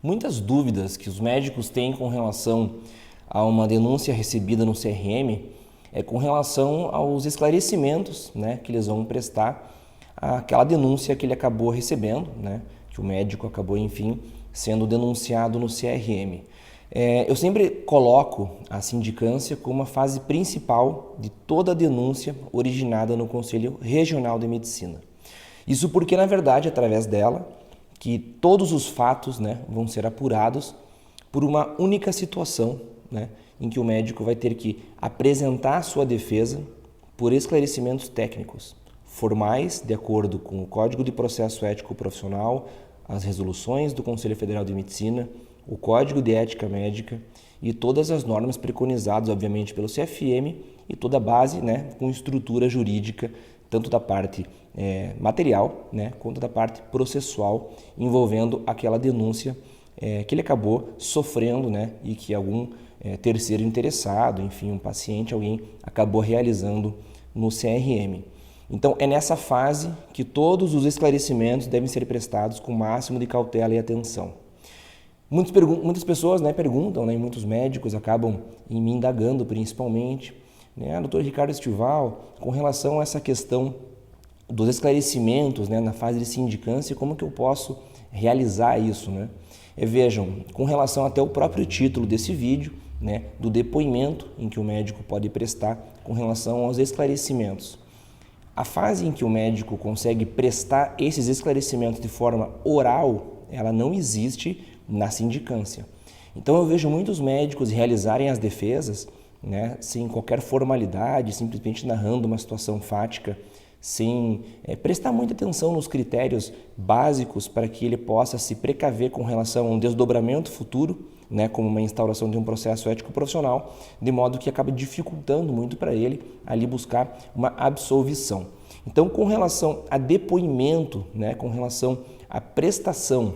Muitas dúvidas que os médicos têm com relação a uma denúncia recebida no CRM é com relação aos esclarecimentos, né, que eles vão prestar àquela denúncia que ele acabou recebendo, né, que o médico acabou, enfim, sendo denunciado no CRM. Eu sempre coloco a sindicância como a fase principal de toda a denúncia originada no Conselho Regional de Medicina. Isso porque, na verdade, através dela, que todos os fatos, né, vão ser apurados por uma única situação, né, em que o médico vai ter que apresentar a sua defesa por esclarecimentos técnicos, formais, de acordo com o Código de Processo Ético Profissional, as resoluções do Conselho Federal de Medicina, o Código de Ética Médica e todas as normas preconizadas, obviamente, pelo CFM e toda a base, né, com estrutura jurídica, tanto da parte material, né, quanto da parte processual, envolvendo aquela denúncia que ele acabou sofrendo, né, e que algum terceiro interessado, enfim, um paciente, alguém acabou realizando no CRM. Então, é nessa fase que todos os esclarecimentos devem ser prestados com o máximo de cautela e atenção. Muitas pessoas, né, perguntam, né, e muitos médicos acabam me indagando principalmente, né, doutor Ricardo Estival, com relação a essa questão dos esclarecimentos, né, na fase de sindicância, como que eu posso realizar isso, né? Vejam, com relação até o próprio título desse vídeo, né, do depoimento em que o médico pode prestar com relação aos esclarecimentos. A fase em que o médico consegue prestar esses esclarecimentos de forma oral, ela não existe na sindicância. Então eu vejo muitos médicos realizarem as defesas, né, sem qualquer formalidade, simplesmente narrando uma situação fática, sem prestar muita atenção nos critérios básicos para que ele possa se precaver com relação a um desdobramento futuro, né, como uma instauração de um processo ético profissional, de modo que acaba dificultando muito para ele ali buscar uma absolvição. Então, com relação a depoimento, né, com relação à prestação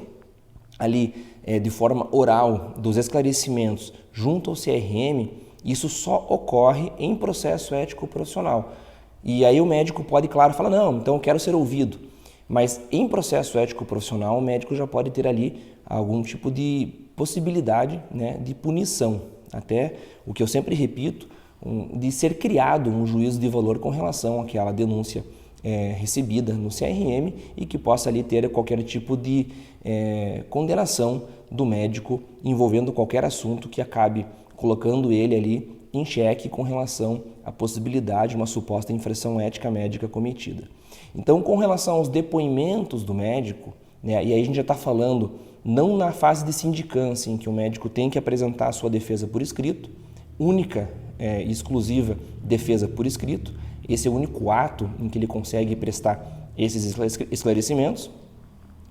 ali de forma oral dos esclarecimentos junto ao CRM, isso só ocorre em processo ético profissional. E aí o médico pode, claro, falar, não, então eu quero ser ouvido. Mas em processo ético profissional, o médico já pode ter ali algum tipo de possibilidade, né, de punição. Até o que eu sempre repito, de ser criado um juízo de valor com relação àquela denúncia recebida no CRM e que possa ali ter qualquer tipo de condenação do médico envolvendo qualquer assunto que acabe colocando ele ali em xeque com relação à possibilidade de uma suposta infração ética médica cometida. Então, com relação aos depoimentos do médico, né, e aí a gente já está falando não na fase de sindicância, em que o médico tem que apresentar a sua defesa por escrito, única e exclusiva defesa por escrito, esse é o único ato em que ele consegue prestar esses esclarecimentos,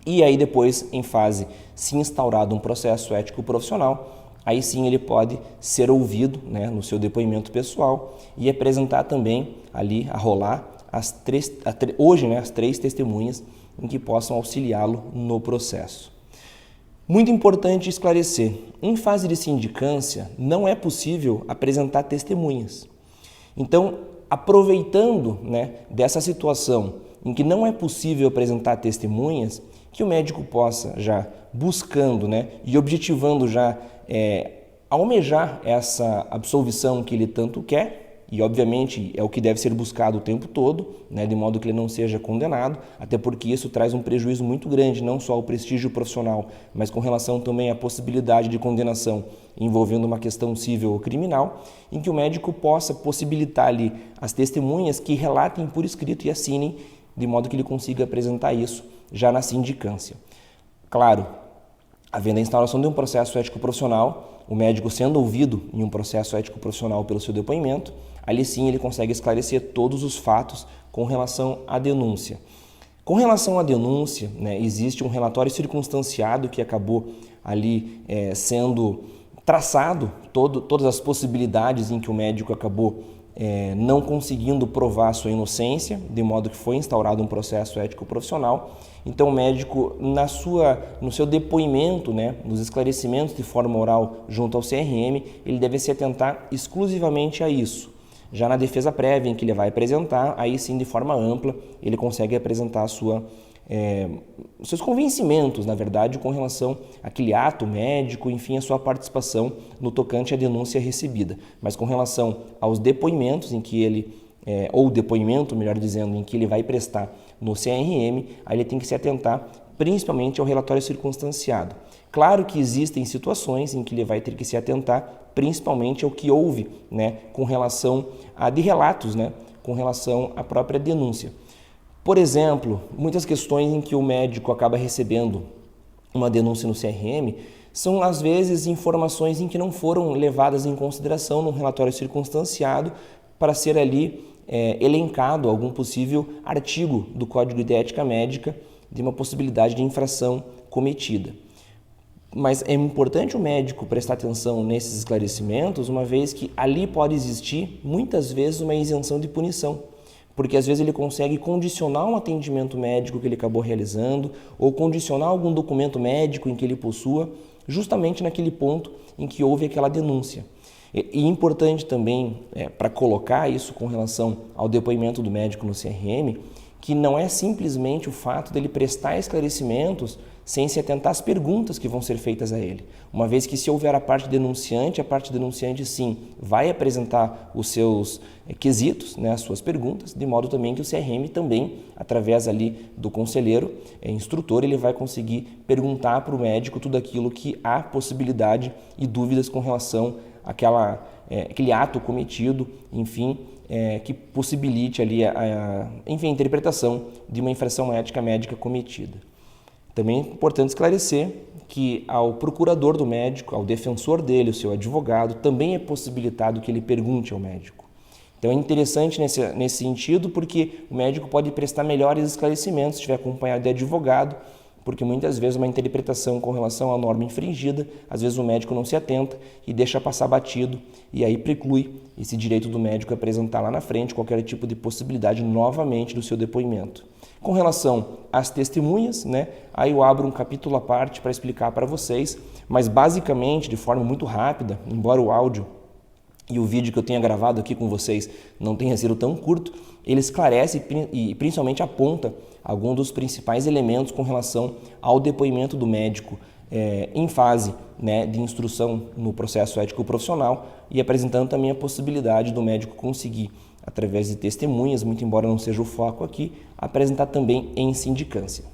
e aí depois, em fase se instaurado um processo ético profissional, aí sim ele pode ser ouvido, né, no seu depoimento pessoal e apresentar também ali, a rolar, hoje, né, as 3 testemunhas em que possam auxiliá-lo no processo. Muito importante esclarecer, em fase de sindicância não é possível apresentar testemunhas. Então, aproveitando, né, dessa situação em que não é possível apresentar testemunhas, que o médico possa já buscando, né, e objetivando já almejar essa absolvição que ele tanto quer, e obviamente é o que deve ser buscado o tempo todo, né, de modo que ele não seja condenado, até porque isso traz um prejuízo muito grande, não só ao prestígio profissional, mas com relação também à possibilidade de condenação envolvendo uma questão civil ou criminal, em que o médico possa possibilitar ali as testemunhas que relatem por escrito e assinem, de modo que ele consiga apresentar isso já na sindicância. Claro, havendo a instauração de um processo ético profissional, o médico sendo ouvido em um processo ético profissional pelo seu depoimento, ali sim ele consegue esclarecer todos os fatos com relação à denúncia. Com relação à denúncia, né, existe um relatório circunstanciado que acabou ali sendo traçado todas as possibilidades em que o médico acabou não conseguindo provar sua inocência, de modo que foi instaurado um processo ético profissional. Então o médico, no seu depoimento, né, nos esclarecimentos de forma oral junto ao CRM, ele deve se atentar exclusivamente a isso. Já na defesa prévia, em que ele vai apresentar, aí sim, de forma ampla, ele consegue apresentar a sua seus convencimentos, na verdade, com relação àquele ato médico, enfim, a sua participação no tocante à denúncia recebida. Mas com relação aos depoimentos em que ele, ou depoimento, melhor dizendo, em que ele vai prestar no CRM, aí ele tem que se atentar principalmente ao relatório circunstanciado. Claro que existem situações em que ele vai ter que se atentar principalmente ao que houve, né, com relação a de relatos, né, com relação à própria denúncia. Por exemplo, muitas questões em que o médico acaba recebendo uma denúncia no CRM são, às vezes, informações em que não foram levadas em consideração no relatório circunstanciado para ser ali elencado algum possível artigo do Código de Ética Médica de uma possibilidade de infração cometida. Mas é importante o médico prestar atenção nesses esclarecimentos, uma vez que ali pode existir, muitas vezes, uma isenção de punição. Porque às vezes ele consegue condicionar um atendimento médico que ele acabou realizando ou condicionar algum documento médico em que ele possua, justamente naquele ponto em que houve aquela denúncia. E importante também, para colocar isso com relação ao depoimento do médico no CRM, que não é simplesmente o fato dele prestar esclarecimentos sem se atentar às perguntas que vão ser feitas a ele. Uma vez que se houver a parte denunciante sim vai apresentar os seus quesitos, né, as suas perguntas, de modo também que o CRM também, através ali do conselheiro, instrutor, ele vai conseguir perguntar para o médico tudo aquilo que há possibilidade e dúvidas com relação àquele ato cometido, enfim, que possibilite ali a interpretação de uma infração ética médica cometida. Também é importante esclarecer que ao procurador do médico, ao defensor dele, o seu advogado, também é possibilitado que ele pergunte ao médico. Então é interessante nesse sentido, porque o médico pode prestar melhores esclarecimentos se estiver acompanhado de advogado, porque muitas vezes uma interpretação com relação à norma infringida, às vezes o médico não se atenta e deixa passar batido, e aí preclui esse direito do médico apresentar lá na frente qualquer tipo de possibilidade novamente do seu depoimento. Com relação às testemunhas, né, aí eu abro um capítulo à parte para explicar para vocês, mas basicamente, de forma muito rápida, embora o áudio e o vídeo que eu tenha gravado aqui com vocês não tenha sido tão curto, ele esclarece e principalmente aponta alguns dos principais elementos com relação ao depoimento do médico em fase, né, de instrução no processo ético profissional e apresentando também a possibilidade do médico conseguir, através de testemunhas, muito embora não seja o foco aqui, apresentar também em sindicância.